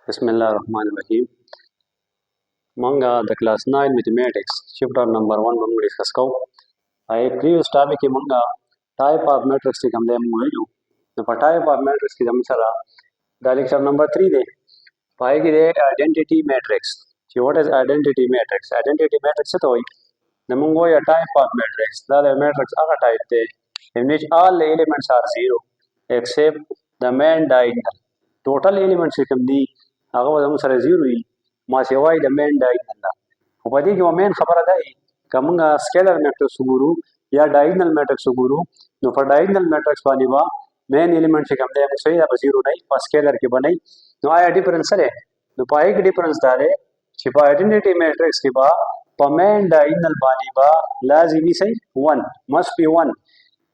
Bismillahirrahmanirrahim. Manga the class 9 mathematics chapter number 1 bang discuss ko. I previous topic ke manga type of matrix ki kamde muilu. The type of matrix ki sara the lecture number 3 de. Pai ki de identity matrix. So what is identity matrix? Identity matrix to the mungo a type of matrix. The matrix aga type de in which all the elements are zero except the main diagonal. Total elements की कम दी अगर हम sir zero ही माँ सेवाई the main diagonal ला उपदी की मेन खबर है कमंगा scalar matrix गुरु या diagonal matrix Guru know for diagonal matrix वाली बा मेन एलिमेंट की कम दे हम सही अब जीरो नहीं पर स्केलर की बनाई नो आया डिफरेंस है नो पाई की डिफरेंस दारे छिपा आइडेंटिटी मैट्रिक्स की बा पर मेन डायगनल वाली बा लाजिमी सही 1 must be 1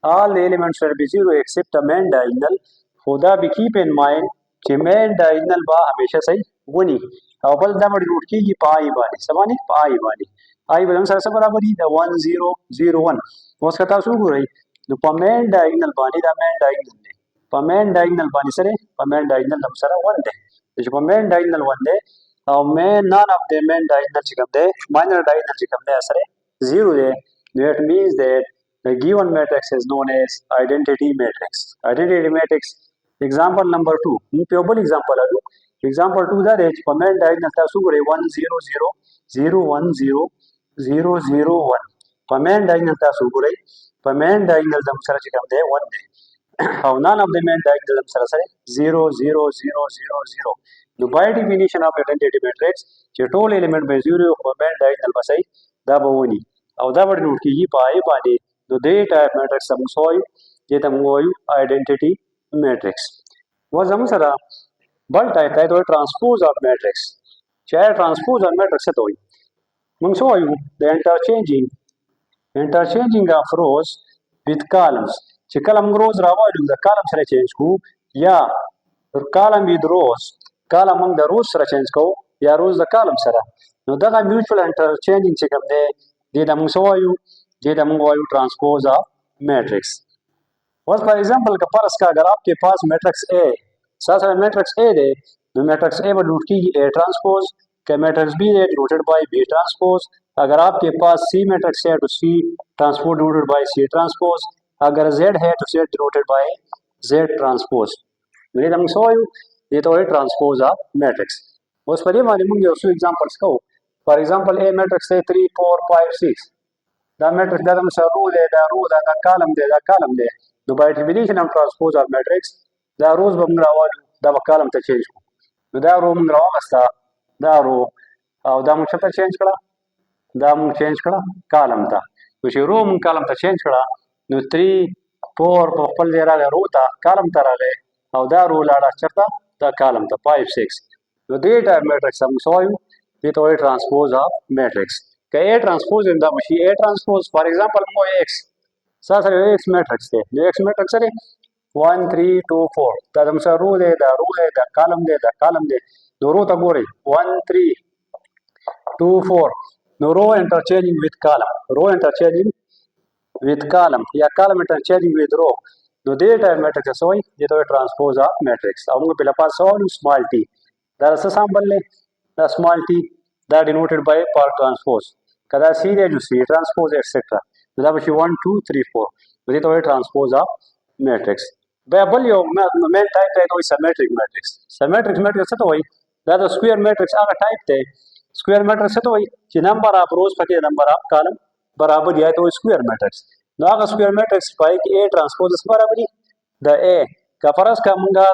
all the elements will be zero except the main diagonal खुदा भी keep in mind कि मेन डायगनल बा हमेशा सही वनी और बल दा बड़ी रूट की पाई वाली सवानी पाई वाली आई बदम सर सब बराबर ही 1 0 0 1 वो कथा शुरू रही तो पमेन डायगनल बानी दा मेन डायगनल ने पमेन डायगनल बानी सरे पमेन डायगनल हम सर 1 दे जो पमेन डायगनल 1 दे और main none of the main diagonal चिकम दे माइनर डायगनल चिकम दे सरे 0 दे that means that the given matrix is known as identity matrix. Identity matrix example number 2 pupil example adu example 2 that is command diagonal ta sugure 1 0 0 0 1 0 0 0 1 command diagonal ta sugure command diagonal dam sara chikam de 1 de how none of the main diagonal dam sara sare 0 0 0 0 0 the by definition of identity matrix je total element by 0 command diagonal basai da bawoni au da bad note ki pai bade the data matrix sam soy je tam goyu identity matrix was sara bal type है तो transpose of matrix चाहे transpose of matrix है तो mun so you the interchanging of rows with columns ची column rows rawa the column sara change ku या column with rows column among the rows sara change ko या rows the column sara no da mutual interchanging ची kam de da mun so you transpose of matrix was for example का परस का अगर आपके पास matrix A साथ matrix A दे तो matrix A पर root की ए ट्रांसपोज का मैट्रिक्स बी दे रूटेड बाय बी ट्रांसपोज अगर आपके पास सी मैट्रिक्स है तो C transpose rooted by C transpose अगर जेड है तो Z rooted by Z transpose मेरे हम सो ये तो है ट्रांसपोज ऑफ मैट्रिक्स उस पर ये मालूम है उसको एग्जांपल्स को फॉर एग्जांपल ए मैट्रिक्स है 3 4 5 6 द मैट्रिक्स दा हम रो दे दा कॉलम दे the by definition of transpose of matrix the rows bamra wadu da column ta change ko da row bamra wasta da row aw da mun chata change kala da mun change kala column ta to shi row mun column ta change kala no 3 4 po pal dera ga row ta column ta rale aw da row lada chata da column ta 5 6 the data matrix हम so you ये तो transpose of matrix का a transpose in the machine a transpose for example mo x साथ x matrix थे जो x matrix है 1 3 2 4 तदम सा रो दे कॉलम दे दो रो तक गोरे 1 3 2 4 no row interchanging with column या column interchanging with row no data matrix सोई ये तो ट्रांसपोज ऑफ मैट्रिक्स अब उनको पहला पास solve small T that is sample ले the small T that denoted by part transpose कदा सी दे जो C transpose etcetera that was 1 2 3 4 with it transpose of matrix babal yo main type है तो symmetric matrix है तो वही that square matrix आगा type थे square matrix है तो वही कि number of rows पके number of column बराबर दिया है तो square matrix ना आगा square matrix पाए कि a transpose is बराबर the a का फरस का मुंगा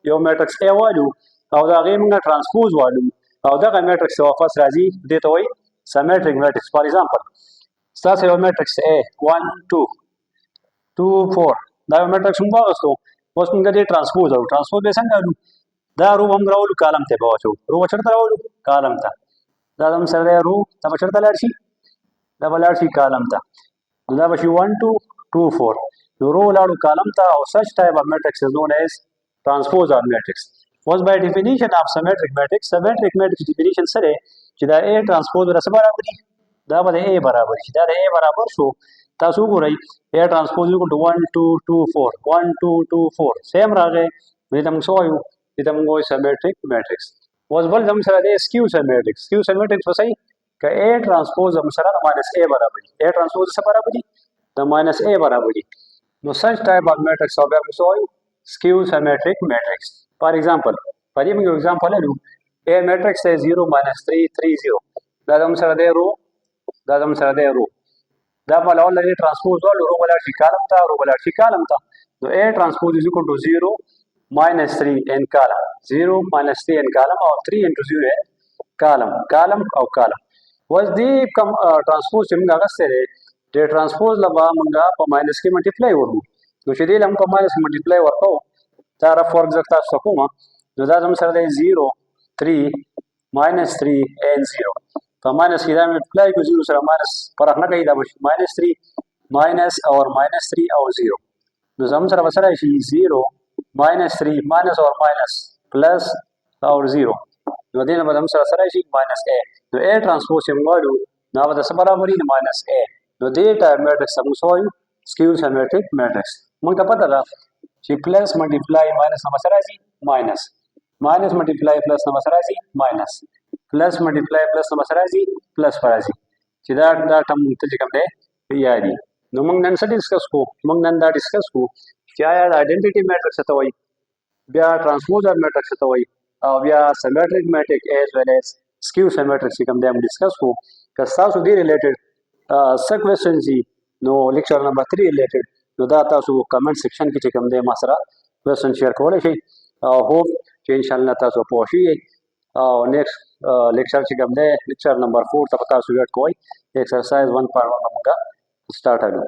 यो matrix a वालू और दा गे मुंगा transpose वालू और दा का matrix वापस राजी दे तो वही symmetric matrix for example Start your matrix A 1 2 2 4 da matrix umba asto was mun gade transpose besan ga da ro bam rawlu column te bawacho ro wachirta rawlu column ta da dam sare ro ta wachirta larshi da balarshi column ta da bashi 1 2 2 4 the ro ladu column ta or such type of matrix is known as transpose of matrix was by definition of symmetric matrix definition sare कि da A transpose ra sabara da bade a बराबर da a बराबर शो तासु Gorai a transpose equal to 1 2 2 4 1 2 2 4 सेम रह गए विदम so you विदम गो symmetric matrix اوس بل زموږ سره دی سکیو سیمیټریک. سکیو سیمیټریک څه شي؟ که A ترانسپوز زموږ سره د ماینس A برابر دي. A ترانسپوز څه برابر دي؟ د ماینس A برابر دي. نو such type of matrix او بیا موږ وایو skew symmetric matrix. For example په دې موږ example لرو A matrix is 0 minus 3 3 0. دا زموږ سره دی رو، دا زموږ سره دی رو. دا په لول لري ترانسپوز ول رو ولا شي کالم ته، رو ولا شي کالم ته. نو A transpose is equal to 0 minus 3 n column. 0 minus 3 n column or 3 into 0 n column. column او column. was the transpose چې موږ هغه سره د ترانسپوز لپاره موږ په ماینس کې ملټیپلای ورکو. نو چې دې لم په ماینس کې ملټیپلای ورکو دا را فور ایگزامپل تاسو کوم نو دا زموږ سره دی 0 3 minus 3 n 0 په ماینس کې دا ملټیپلای کو 0 سره ماینس فرق نه کوي دا بشي ماینس 3 ماینس اور ماینس 3 او 0 نو زموږ سره وسره شي 0 minus 3 minus or minus plus or 0 نو دې نه به زموږ سره شي minus a نو a transpose چې موږ وایو نو به د څه برابر وي minus a نو دې ټایپ میټرکس موږ وایو skew symmetric matrix. موږ ته پته ده چې پلس ملټیپلای ماینس نه سره راځي ماینس ماینس ملټیپلای پلس نه سره راځي ماینس پلس ملټیپلای پلس نه سره راځي پلس راځي چې دا ټم ته چې کوم دی یادي. نو موږ نن څه ډیسکس کو موږ نن دا ډیسکس کو چې آیا آیډنټیټي میټرکس ته وایي بیا ترانسپوزر میټرکس ته وایي او بیا سیمیټریک میټرک ایز ویل ایز سکیو سیمیټرک چې کوم دی موږ ډیسکس کو که تاسو دې ریلیټډ څه کوېسچنز دي نو لیکچر نمبر 3 ریلیټډ نو دا تاسو کمنټ سیکشن کې چې کوم دی ما سره کوېسچن شیر کولی شئ او هوپ چې انشاءالله تاسو پوه شئ او نیکسټ لیکچر چې کوم دی لیکچر نمبر 4 ته تاسو ویټ کوئ ایکسرسایز 1.1 موږ سٹارټ کړو.